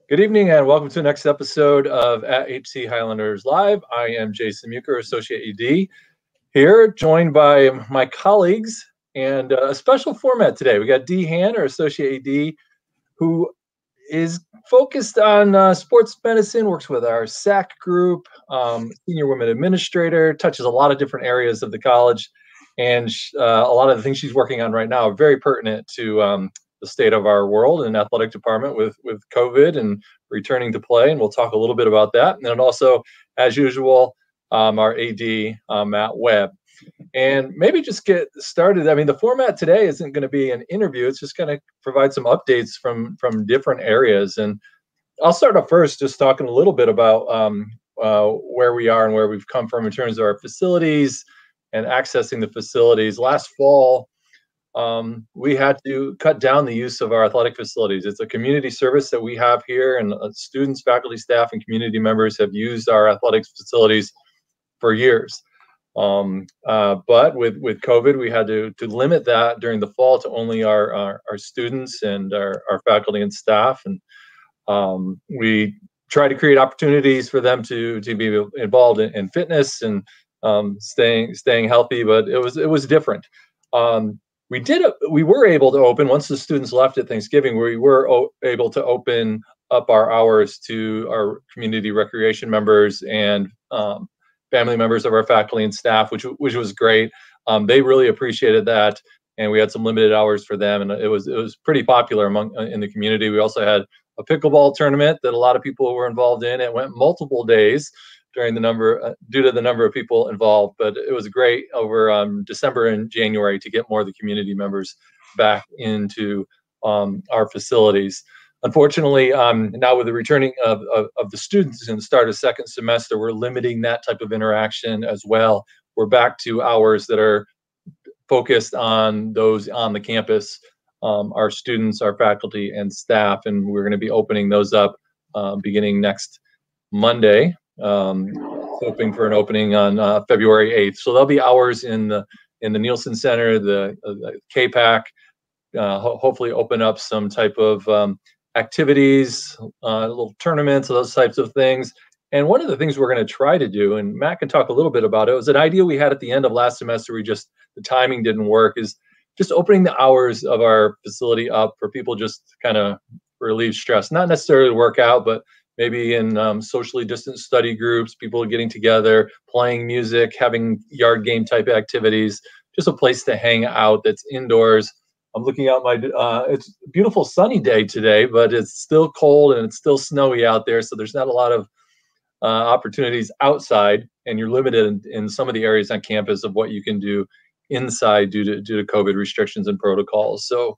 Good evening and welcome to the next episode of at HC Highlanders Live. I am Jason Muker, Associate ED, here joined by my colleagues and a special format today. We got Dea Hand, our Associate ED, who is focused on sports medicine, works with our SAC group, senior women administrator, touches a lot of different areas of the college. And a lot of the things she's working on right now are very pertinent to the state of our world and athletic department with COVID and returning to play. And we'll talk a little bit about that. And then also, as usual, our AD, Matt Webb. And maybe just get started. I mean, the format today isn't going to be an interview. It's just going to provide some updates from different areas. And I'll start off first just talking a little bit about where we are and where we've come from in terms of our facilities and accessing the facilities. Last fall, we had to cut down the use of our athletic facilities. It's a community service that we have here, and students, faculty, staff, and community members have used our athletics facilities for years. But with COVID, we had to limit that during the fall to only our students and our faculty and staff. And we try to create opportunities for them to be involved in fitness and staying healthy, but it was different. We were able to open once the students left at Thanksgiving. We were able to open up our hours to our community recreation members and family members of our faculty and staff, which was great. They really appreciated that, and we had some limited hours for them, and it was pretty popular in the community. We also had a pickleball tournament that a lot of people were involved in. It went multiple days due to the number of people involved, but it was great over December and January to get more of the community members back into our facilities. Unfortunately, now with the returning of the students in the start of second semester, we're limiting that type of interaction as well. We're back to hours that are focused on those on the campus, our students, our faculty, and staff, and we're going to be opening those up beginning next Monday. Hoping for an opening on February 8th. So there'll be hours in the Nielsen Center, the KPAC, hopefully open up some type of activities, little tournaments, those types of things. And one of the things we're going to try to do, and Matt can talk a little bit about it, was an idea we had at the end of last semester. The timing didn't work, is just opening the hours of our facility up for people just kind of relieve stress, not necessarily to work out, but maybe in socially distant study groups, people getting together, playing music, having yard game type activities, just a place to hang out that's indoors. I'm looking out it's a beautiful sunny day today, but it's still cold and it's still snowy out there. So there's not a lot of opportunities outside, and you're limited in some of the areas on campus of what you can do inside due to COVID restrictions and protocols. So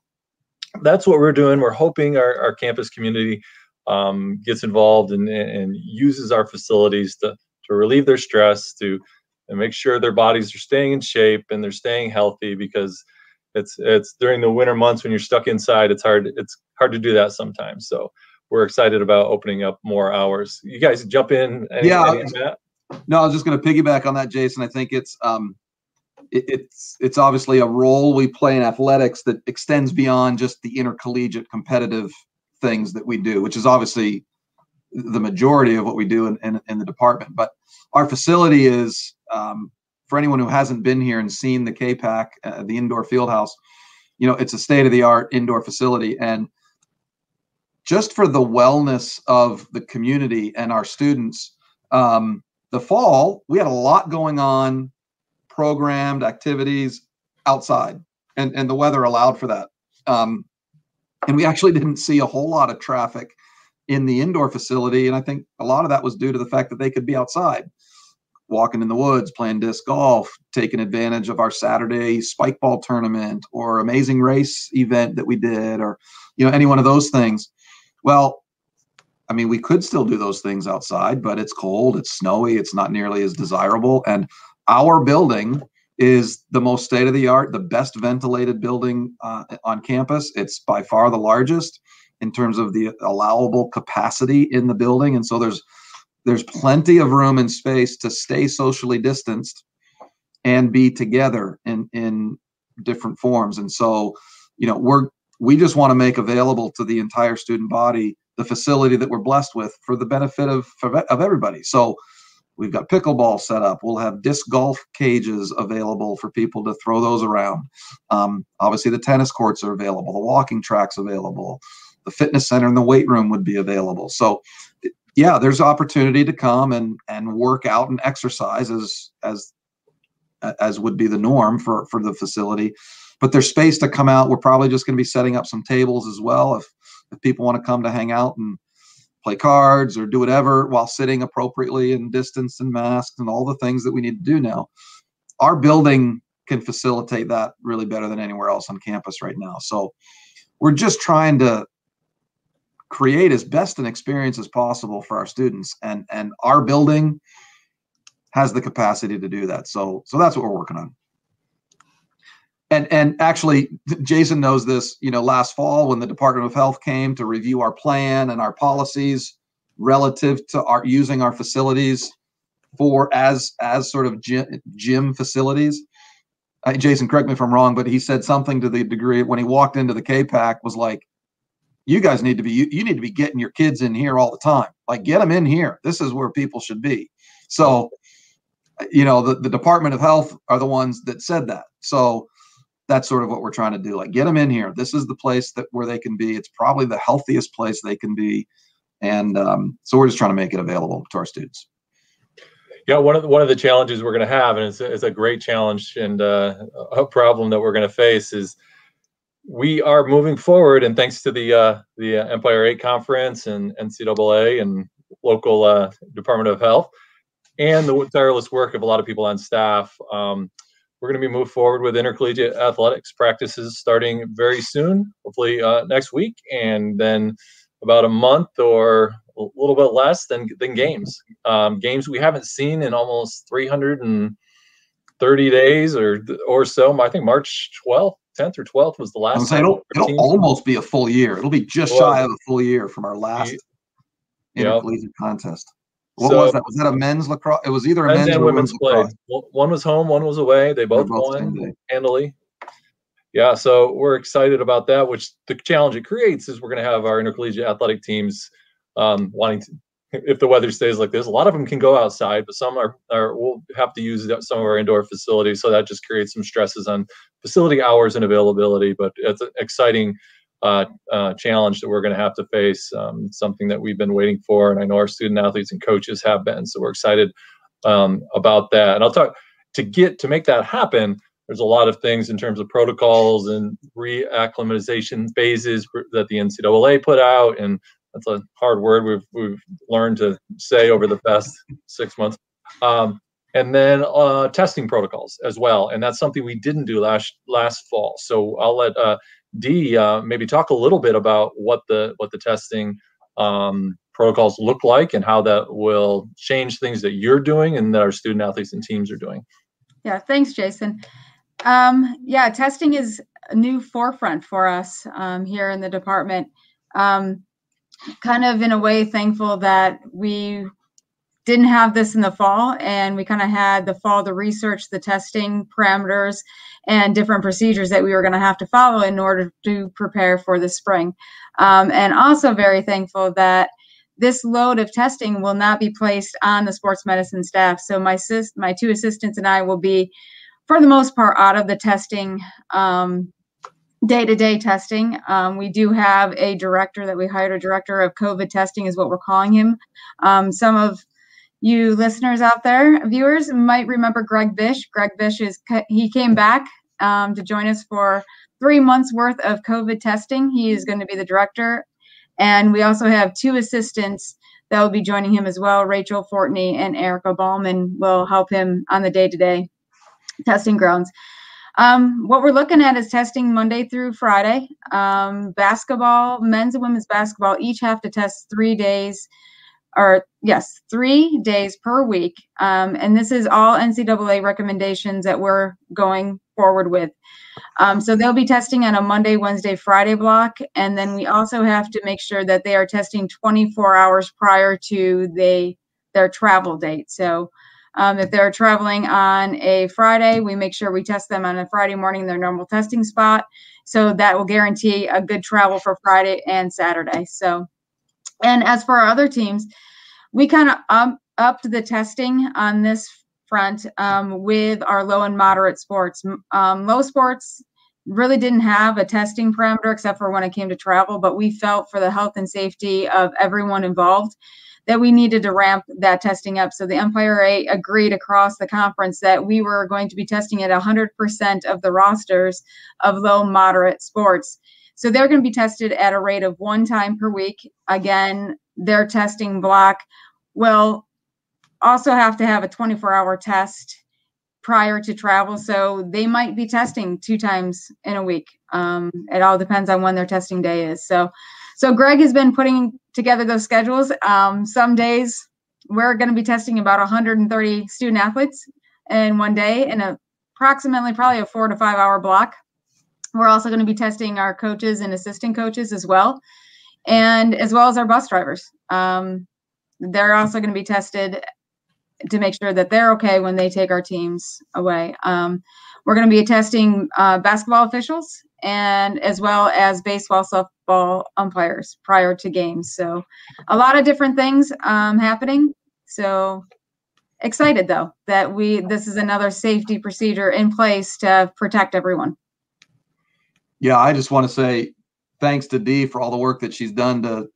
that's what we're doing. We're hoping our campus community gets involved and uses our facilities to relieve their stress, and make sure their bodies are staying in shape and they're staying healthy, because it's during the winter months when you're stuck inside, it's hard to do that sometimes. So we're excited about opening up more hours. You guys jump in. No, I was just going to piggyback on that, Jason. I think it's obviously a role we play in athletics that extends beyond just the intercollegiate competitive things that we do, which is obviously the majority of what we do in the department. But our facility is, for anyone who hasn't been here and seen the KPAC, the indoor field house, it's a state-of-the-art indoor facility. And just for the wellness of the community and our students, the fall, we had a lot going on, programmed activities outside, and the weather allowed for that. And we actually didn't see a whole lot of traffic in the indoor facility. And I think a lot of that was due to the fact that they could be outside, walking in the woods, playing disc golf, taking advantage of our Saturday spike ball tournament or amazing race event that we did, or, any one of those things. Well, I mean, we could still do those things outside, but it's cold, it's snowy, it's not nearly as desirable. And our building is the most state-of-the-art, the best ventilated building on campus. It's by far the largest in terms of the allowable capacity in the building. And so there's plenty of room and space to stay socially distanced and be together in different forms. And so, we just want to make available to the entire student body the facility that we're blessed with for the benefit of everybody. So we've got pickleball set up. We'll have disc golf cages available for people to throw those around. Obviously, the tennis courts are available. The walking tracks available. The fitness center and the weight room would be available. So, yeah, there's opportunity to come and work out and exercise as would be the norm for the facility. But there's space to come out. We're probably just going to be setting up some tables as well if people want to come to hang out and play cards or do whatever while sitting appropriately and distanced and masked and all the things that we need to do now. Our building can facilitate that really better than anywhere else on campus right now. So we're just trying to create as best an experience as possible for our students, and our building has the capacity to do that. So that's what we're working on. And actually, Jason knows this, last fall when the Department of Health came to review our plan and our policies relative to using our facilities as sort of gym facilities. Jason, correct me if I'm wrong, but he said something to the degree when he walked into the K-PAC was like, you guys need to be getting your kids in here all the time. Like, get them in here. This is where people should be. So, the Department of Health are the ones that said that. So that's sort of what we're trying to do. Like, get them in here. This is the place where they can be. It's probably the healthiest place they can be. And so we're just trying to make it available to our students. Yeah, one of the challenges we're going to have, and it's a great challenge and a problem that we're going to face, is we are moving forward, and thanks to the Empire 8 conference and NCAA and local Department of Health and the tireless work of a lot of people on staff, we're going to be moved forward with intercollegiate athletics practices starting very soon, hopefully next week, and then about a month or a little bit less than games. Games we haven't seen in almost 330 days or so. I think March 12th, 10th or 12th was the last time. It'll almost be a full year. It'll be just shy of a full year from our last intercollegiate contest. What was that? Was that a men's lacrosse? It was either a men's and or women's lacrosse. played. One was home, one was away. They both won handily. Yeah, so we're excited about that, which the challenge it creates is we're going to have our intercollegiate athletic teams wanting to, if the weather stays like this, a lot of them can go outside, but some we'll have to use some of our indoor facilities. So that just creates some stresses on facility hours and availability, but it's an exciting challenge that we're going to have to face, something that we've been waiting for. And I know our student athletes and coaches have been, so we're excited about that. And I'll talk to make that happen. There's a lot of things in terms of protocols and reacclimatization phases that the NCAA put out, and that's a hard word we've learned to say over the past 6 months. And then testing protocols as well, and that's something we didn't do last fall. So I'll let Dee maybe talk a little bit about what the testing protocols look like and how that will change things that you're doing and that our student athletes and teams are doing. Yeah, thanks, Jason. Testing is a new forefront for us here in the department. Kind of in a way thankful that we didn't have this in the fall, and we kind of had the fall to research the testing parameters and different procedures that we were going to have to follow in order to prepare for the spring. And also very thankful that this load of testing will not be placed on the sports medicine staff. So my two assistants and I will be, for the most part, out of the testing, day-to-day testing. We do have a director that we hired, a director of COVID testing is what we're calling him. Some of you listeners out there, viewers, might remember Greg Bish. Greg Bish he came back to join us for 3 months worth of COVID testing. He is going to be the director. And we also have two assistants that will be joining him as well. Rachel Fortney and Erica Ballman will help him on the day-to-day testing grounds. What we're looking at is testing Monday through Friday. Basketball, men's and women's basketball each have to test 3 days, 3 days per week. And this is all NCAA recommendations that we're going forward with. So they'll be testing on a Monday, Wednesday, Friday block. And then we also have to make sure that they are testing 24 hours prior to their travel date. So if they're traveling on a Friday, we make sure we test them on a Friday morning in their normal testing spot. So that will guarantee a good travel for Friday and Saturday. So And as for our other teams, we kind of upped the testing on this front with our low and moderate sports. Low sports really didn't have a testing parameter except for when it came to travel, but we felt for the health and safety of everyone involved that we needed to ramp that testing up. So the MPIRA agreed across the conference that we were going to be testing at 100% of the rosters of low moderate sports. So they're going to be tested at a rate of 1 time per week. Again, their testing block will also have to have a 24-hour test prior to travel. So they might be testing 2 times in a week. It all depends on when their testing day is. So Greg has been putting together those schedules. Some days we're going to be testing about 130 student athletes in one day in approximately probably a 4 to 5 hour block. We're also going to be testing our coaches and assistant coaches as well, and as well as our bus drivers. They're also going to be tested to make sure that they're okay when they take our teams away. We're going to be testing basketball officials and as well as baseball, softball umpires prior to games. So a lot of different things happening. So excited though that this is another safety procedure in place to protect everyone. Yeah, I just want to say thanks to Dee for all the work that she's done to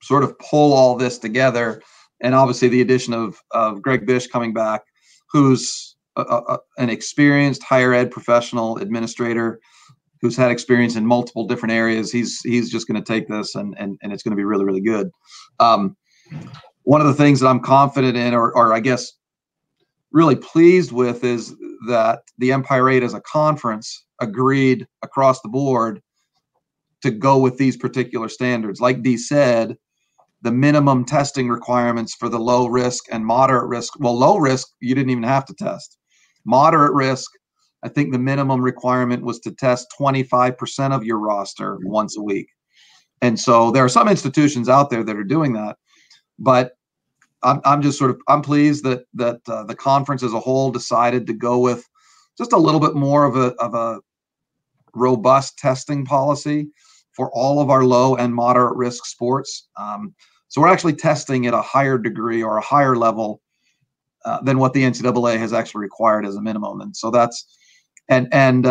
sort of pull all this together. And obviously the addition of Greg Bish coming back, who's an experienced higher ed professional administrator who's had experience in multiple different areas. He's just going to take this and it's going to be really, really good. One of the things that I'm confident in, or I guess really pleased with, is that the Empire 8 as a conference agreed across the board to go with these particular standards. Like Dee said, the minimum testing requirements for the low risk and moderate risk. Well, low risk, you didn't even have to test. Moderate risk, I think the minimum requirement was to test 25% of your roster once a week. And so there are some institutions out there that are doing that, but I'm just I'm pleased that the conference as a whole decided to go with just a little bit more of a robust testing policy for all of our low and moderate risk sports. So we're actually testing at a higher degree or a higher level than what the NCAA has actually required as a minimum. And so that's, and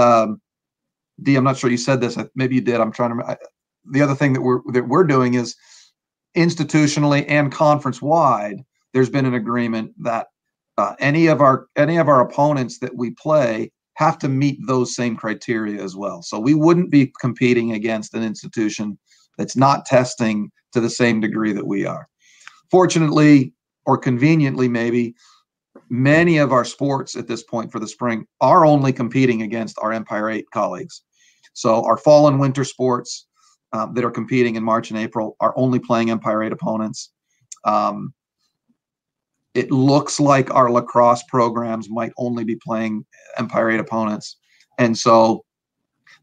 Dee, I'm not sure you said this, maybe you did. I'm trying to, the other thing that we're doing is institutionally and conference wide, there's been an agreement that any of our opponents that we play have to meet those same criteria as well. So we wouldn't be competing against an institution that's not testing to the same degree that we are. Fortunately, or conveniently maybe, many of our sports at this point for the spring are only competing against our Empire 8 colleagues. So our fall and winter sports that are competing in March and April are only playing Empire 8 opponents. It looks like our lacrosse programs might only be playing Empire 8 opponents. And so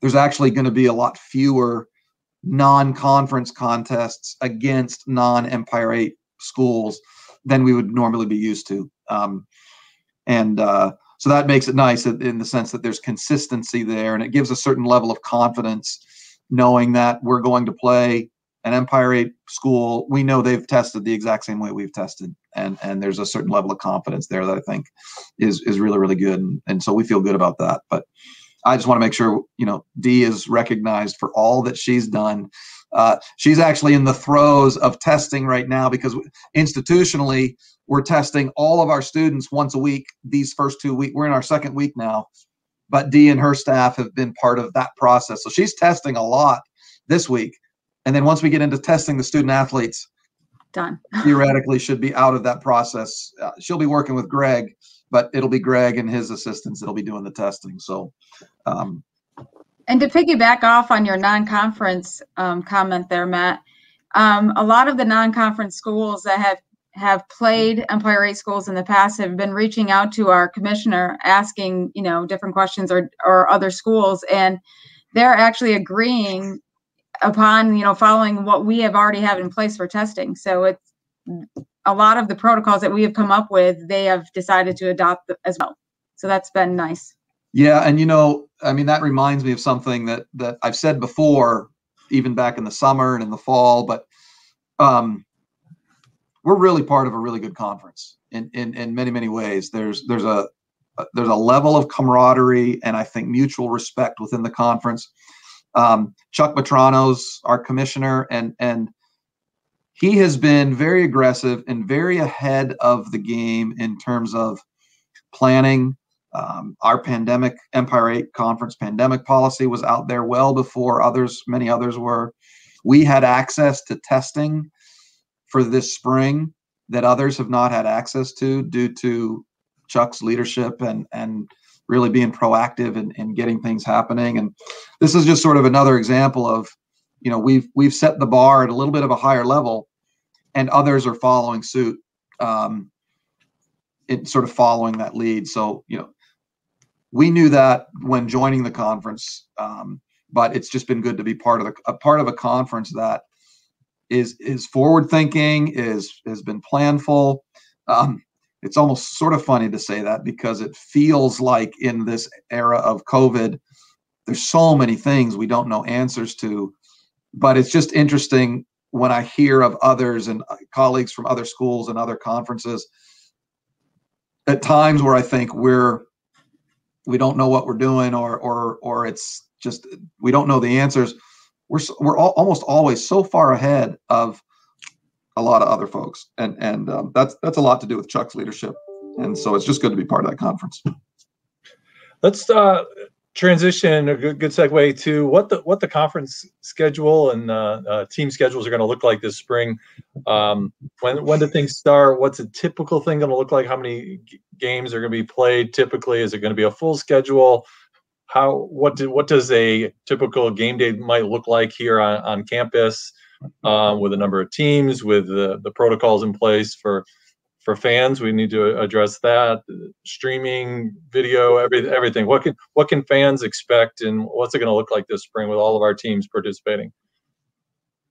there's actually going to be a lot fewer non-conference contests against non-Empire 8 schools than we would normally be used to. So that makes it nice in the sense that there's consistency there, and it gives a certain level of confidence knowing that we're going to play an Empire 8 school. We know they've tested the exact same way we've tested, and there's a certain level of confidence there that I think is really, really good. And so we feel good about that. But I just want to make sure, Dee is recognized for all that she's done. She's actually in the throes of testing right now because institutionally, we're testing all of our students once a week. These first 2 weeks, we're in our second week now, but Dee and her staff have been part of that process. So she's testing a lot this week. And then once we get into testing the student athletes, done. Theoretically should be out of that process. She'll be working with Greg, but it'll be Greg and his assistants that'll be doing the testing. So, and to piggyback off on your non-conference comment there, Matt, a lot of the non-conference schools that have played Empire 8 schools in the past have been reaching out to our commissioner asking, different questions or other schools, and they're actually agreeing upon, following what we have already have in place for testing. So it's a lot of the protocols that we have come up with, they have decided to adopt as well. So that's been nice. Yeah. And, that reminds me of something that I've said before, even back in the summer and in the fall, but we're really part of a really good conference in many, many ways. There's a level of camaraderie and I think mutual respect within the conference. Chuck Matrano's our commissioner, and he has been very aggressive and very ahead of the game in terms of planning. Our pandemic Empire 8 conference pandemic policy was out there well before many others were. We had access to testing for this spring that others have not had access to due to Chuck's leadership and really being proactive in getting things happening. And this is just sort of another example of, we've set the bar at a little bit of a higher level, and others are following suit, sort of following that lead. So, we knew that when joining the conference, but it's just been good to be part of a conference that is forward thinking, has been planful. It's almost sort of funny to say that because it feels like in this era of COVID, there's so many things we don't know answers to, but it's just interesting when I hear of others and colleagues from other schools and other conferences at times where I think we don't know what we're doing, or it's just we don't know the answers. We're almost always so far ahead of a lot of other folks, and that's a lot to do with Chuck's leadership, and so it's just good to be part of that conference. Let's transition, a good segue to what the conference schedule and team schedules are going to look like this spring. When do things start? What's a typical thing going to look like? How many games are going to be played typically? Is it going to be a full schedule? What does a typical game day might look like here on campus, with a number of teams, with the protocols in place for fans? We need to address that. Streaming, video, everything. What can fans expect, and what's it going to look like this spring with all of our teams participating?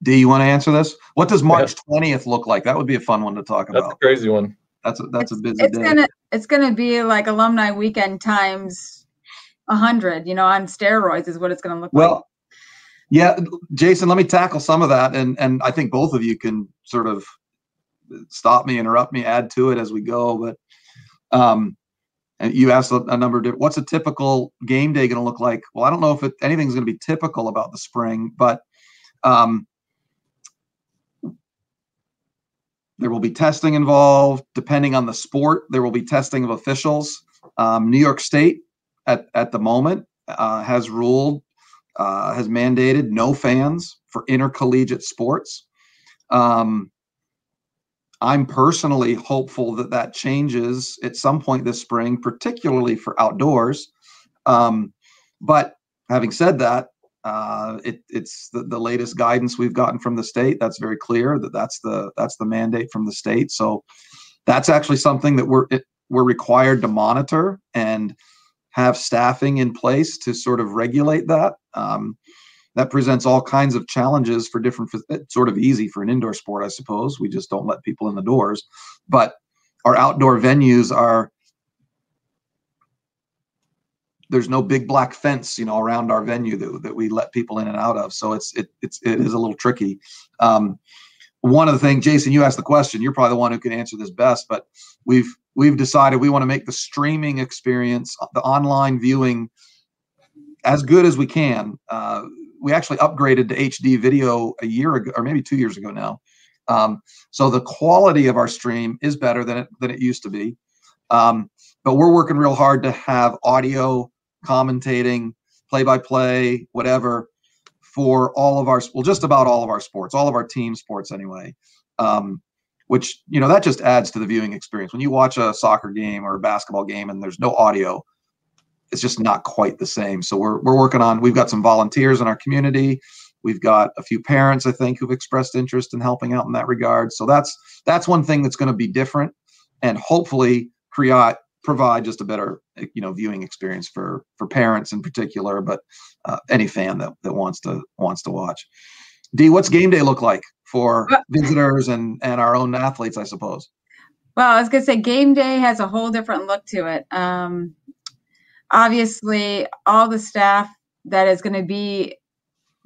Do you want to answer this? What does March 20th look like? That would be a fun one to talk about. That's a crazy one. That's a busy day. It's gonna be like alumni weekend times 100. On steroids is what it's gonna look like. Well, yeah, Jason, let me tackle some of that, and I think both of you can sort of stop me, interrupt me, add to it as we go. But and you asked a number of different, what's a typical game day going to look like? Well, I don't know if anything's going to be typical about the spring, but there will be testing involved. Depending on the sport, there will be testing of officials. New York State at the moment has mandated no fans for intercollegiate sports. I'm personally hopeful that changes at some point this spring, particularly for outdoors. But having said that, it's the latest guidance we've gotten from the state. That's very clear that's the mandate from the state. So that's actually something that we're required to monitor and have staffing in place to sort of regulate that. That presents all kinds of challenges for different. It's sort of easy for an indoor sport, I suppose. We just don't let people in the doors. But our outdoor venues there's no big black fence, around our venue that we let people in and out of. So it is a little tricky. One of the things, Jason, you asked the question. You're probably the one who can answer this best. But we've decided we want to make the streaming experience, the online viewing, as good as we can. We actually upgraded to HD video a year ago, or maybe 2 years ago now. So the quality of our stream is better than it used to be. But we're working real hard to have audio commentating, play-by-play, whatever, for all of just about all of our sports, all of our team sports anyway. Which, that just adds to the viewing experience. When you watch a soccer game or a basketball game and there's no audio, it's just not quite the same. So we're working on, we've got some volunteers in our community. We've got a few parents, I think, who've expressed interest in helping out in that regard. So that's one thing that's going to be different, and hopefully provide just a better, viewing experience for parents in particular, but any fan that wants to watch. Dee, what's game day look like for visitors and our own athletes, I suppose? Well, I was going to say game day has a whole different look to it. Obviously, all the staff that is going to be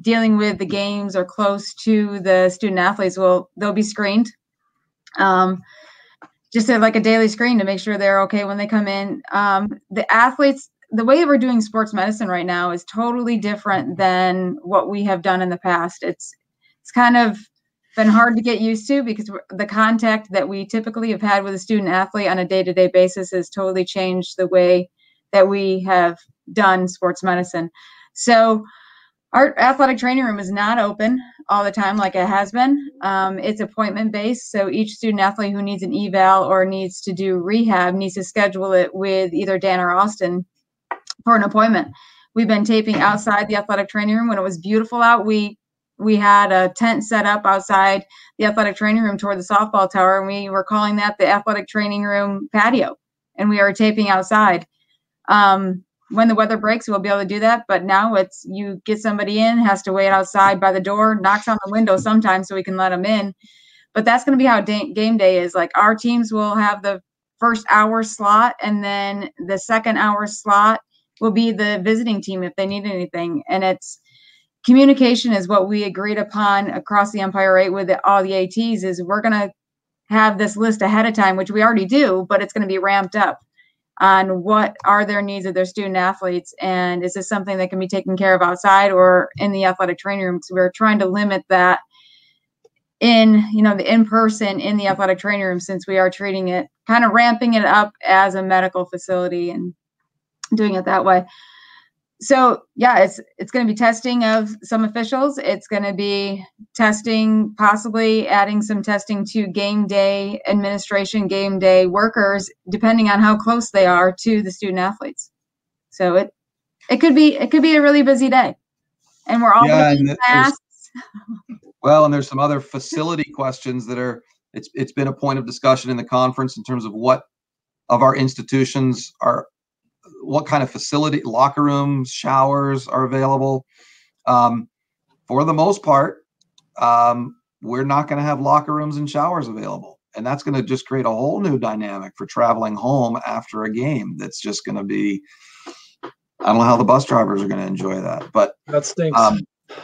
dealing with the games or close to the student athletes, they'll be screened. Just like a daily screen to make sure they're okay when they come in. The athletes, the way we're doing sports medicine right now is totally different than what we have done in the past. It's kind of been hard to get used to because the contact that we typically have had with a student athlete on a day-to-day basis has totally changed the way that we have done sports medicine. So our athletic training room is not open all the time like it has been. It's appointment based. So each student athlete who needs an eval or needs to do rehab needs to schedule it with either Dan or Austin for an appointment. We've been taping outside the athletic training room. When it was beautiful out, we had a tent set up outside the athletic training room toward the softball tower, and we were calling that the athletic training room patio, and we are taping outside. When the weather breaks, we'll be able to do that. But now it's you get somebody in, has to wait outside by the door, knocks on the window sometimes so we can let them in. But that's going to be how game day is. Like our teams will have the first hour slot, and then the second hour slot will be the visiting team if they need anything. And it's communication is what we agreed upon across the Empire 8 with all the ATs is we're going to have this list ahead of time, which we already do, but it's going to be ramped up on what are their needs of their student athletes. And is this something that can be taken care of outside or in the athletic training room? So we're trying to limit that in, the in-person in the athletic training room, since we are treating it, kind of ramping it up as a medical facility and doing it that way. So yeah, it's going to be testing of some officials. It's going to be testing, possibly adding some testing to game day administration, game day workers, depending on how close they are to the student athletes. So it could be a really busy day, and we're all wearing masks. Well, and there's some other facility questions that are. It's been a point of discussion in the conference in terms of what of our institutions are. What kind of facility, locker rooms, showers are available? For the most part, we're not going to have locker rooms and showers available. And that's going to just create a whole new dynamic for traveling home after a game. That's just going to be, I don't know how the bus drivers are going to enjoy that, but that stinks.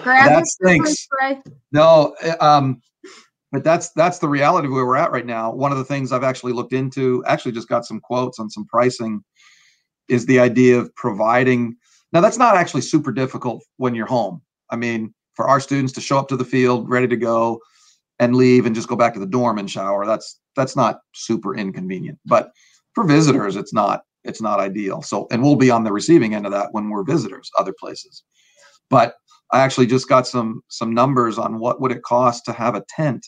That stinks. No, but that's the reality of where we're at right now. One of the things I've actually looked into, actually just got some quotes on some pricing, is the idea of providing. Now, that's not actually super difficult when you're home. I mean, for our students to show up to the field, ready to go, and leave and just go back to the dorm and shower, that's not super inconvenient. But for visitors, it's not ideal. So, and we'll be on the receiving end of that when we're visitors other places. But I actually just got some numbers on what would it cost to have a tent.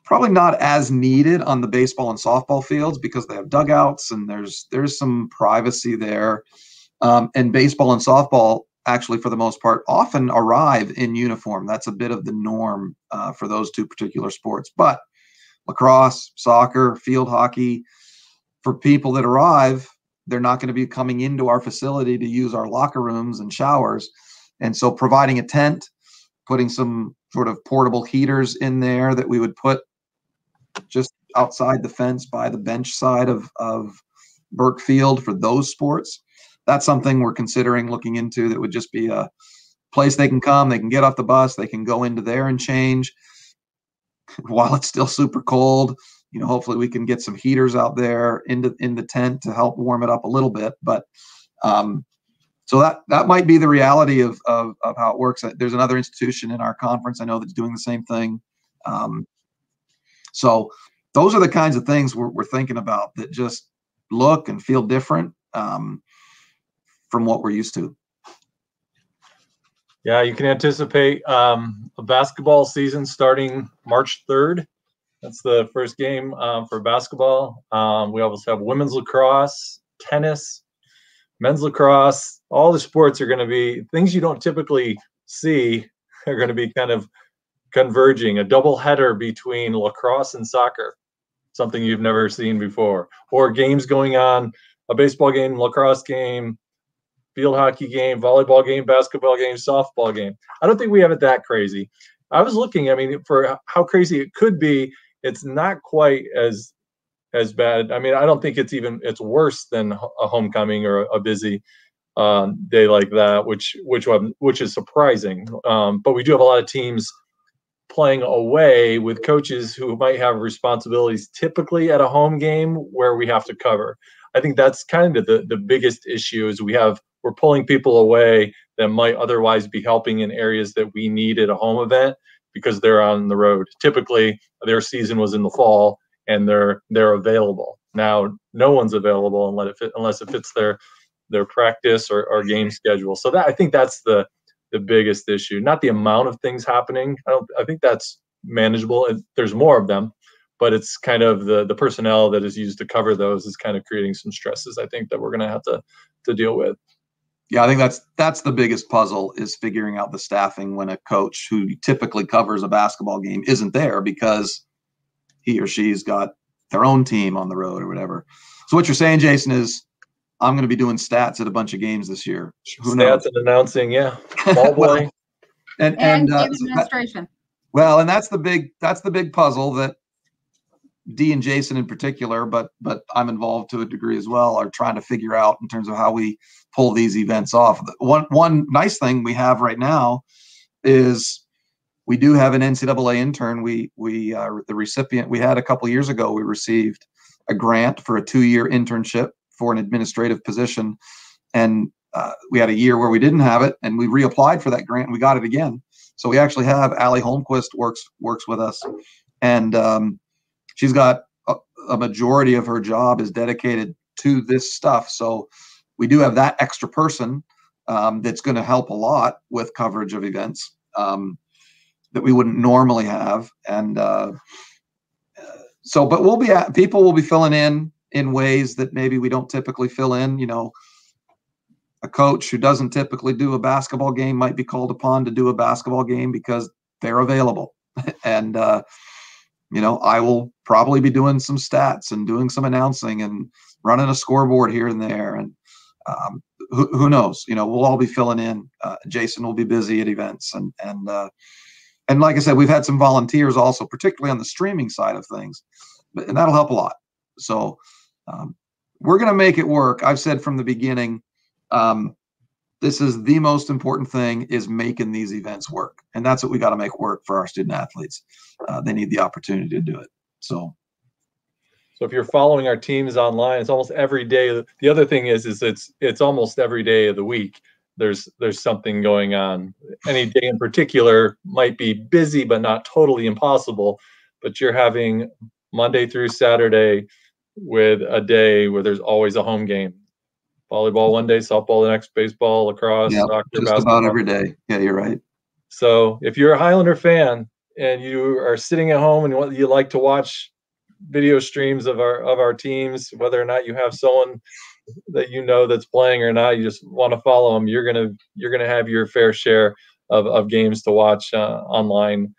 Probably not as needed on the baseball and softball fields because they have dugouts and there's some privacy there. And baseball and softball, actually, for the most part, often arrive in uniform. That's a bit of the norm for those two particular sports. But lacrosse, soccer, field hockey, for people that arrive, they're not going to be coming into our facility to use our locker rooms and showers. And so providing a tent, putting some sort of portable heaters in there that we would put just outside the fence by the bench side of Burke Field for those sports. That's something we're considering looking into. That would just be a place they can come, they can get off the bus, they can go into there and change while it's still super cold. Hopefully we can get some heaters out there in the tent to help warm it up a little bit. But so that might be the reality of how it works. There's another institution in our conference I know that's doing the same thing. So those are the kinds of things we're thinking about that just look and feel different from what we're used to. Yeah, you can anticipate a basketball season starting March 3rd. That's the first game for basketball. We also have women's lacrosse, tennis, men's lacrosse. All the sports are going to be things you don't typically see are going to be kind of converging, a double header between lacrosse and soccer, something you've never seen before, or games going on, a baseball game, lacrosse game, field hockey game, volleyball game, basketball game, softball game. I don't think we have it that crazy. I was looking, for how crazy it could be, it's not quite as bad. I don't think it's worse than a homecoming or a busy day like that, which is surprising. But we do have a lot of teams playing away with coaches who might have responsibilities typically at a home game where we have to cover. I think that's kind of the biggest issue is we're pulling people away that might otherwise be helping in areas that we need at a home event because they're on the road. Typically their season was in the fall and they're available. Now no one's available unless it fits their practice or game schedule. So I think that's the biggest issue, not the amount of things happening. I think that's manageable. There's more of them, but it's kind of the personnel that is used to cover those is kind of creating some stresses, I think, that we're going to have to deal with. Yeah, I think that's the biggest puzzle is figuring out the staffing when a coach who typically covers a basketball game isn't there because he or she's got their own team on the road or whatever. So what you're saying, Jason, is I'm going to be doing stats at a bunch of games this year. Who knows? Stats and announcing, yeah. Ball boy. and game administration. Well, and that's the big puzzle that Dee and Jason in particular, but I'm involved to a degree as well, are trying to figure out in terms of how we pull these events off. One nice thing we have right now is we do have an NCAA intern. We the recipient we had a couple of years ago, we received a grant for a 2-year internship for an administrative position, and we had a year where we didn't have it, and we reapplied for that grant and we got it again. So we actually have Allie Holmquist works with us, and she's got a majority of her job is dedicated to this stuff. So we do have that extra person that's going to help a lot with coverage of events that we wouldn't normally have. And but people will be filling in ways that maybe we don't typically fill in. You know, a coach who doesn't typically do a basketball game might be called upon to do a basketball game because they're available. And I will probably be doing some stats and doing some announcing and running a scoreboard here and there. And who knows? We'll all be filling in. Jason will be busy at events, and like I said, we've had some volunteers also, particularly on the streaming side of things, and that'll help a lot. So we're going to make it work. I've said from the beginning, this is the most important thing, is making these events work. And that's what we got to make work for our student athletes. They need the opportunity to do it. So if you're following our teams online, it's almost every day. The other thing is it's almost every day of the week. There's something going on. Any day in particular might be busy, but not totally impossible. But you're having Monday through Saturday with a day where there's always a home game. Volleyball one day, softball the next, baseball, lacrosse, soccer, just basketball. About every day. Yeah, you're right. So if you're a Highlander fan and you are sitting at home and you like to watch video streams of our teams, whether or not you have someone that that's playing or not, you just want to follow them, you're gonna have your fair share of games to watch online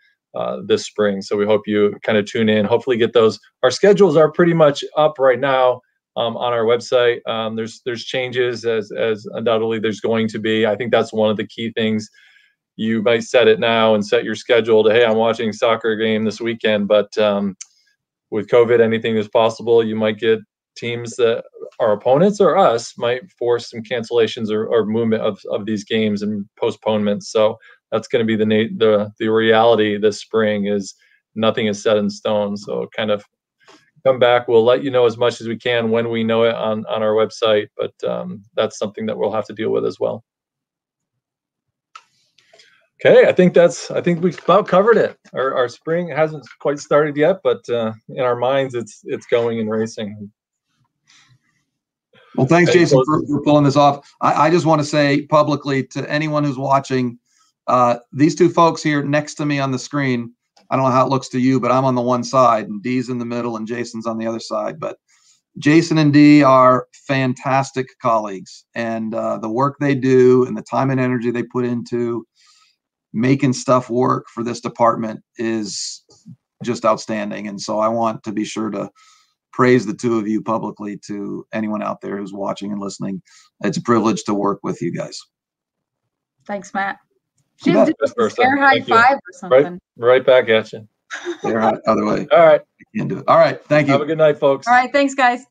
this spring. So we hope you kind of tune in. Hopefully get those. Our schedules are pretty much up right now. On our website, there's changes as undoubtedly there's going to be. I think that's one of the key things. You might set it now and set your schedule to, hey, I'm watching a soccer game this weekend, but with COVID, anything is possible. You might get teams that our opponents or us might force some cancellations or movement of these games and postponements. So that's going to be the reality this spring. Is nothing is set in stone. So kind of come back. We'll let you know as much as we can when we know it on our website, but that's something that we'll have to deal with as well. Okay, I think we've about covered it. Our spring hasn't quite started yet, but in our minds, it's going and racing. Well, thanks, Jason, for pulling this off. I just want to say publicly to anyone who's watching, these two folks here next to me on the screen, I don't know how it looks to you, but I'm on the one side and Dee's in the middle and Jason's on the other side. But Jason and Dee are fantastic colleagues, and the work they do and the time and energy they put into making stuff work for this department is just outstanding. And so I want to be sure to praise the two of you publicly to anyone out there who's watching and listening. It's a privilege to work with you guys. Thanks, Matt. She did air high five or something. Right back at you. Air high, other way. All right. I can't do it. All right. Thank you. Have a good night, folks. All right. Thanks, guys.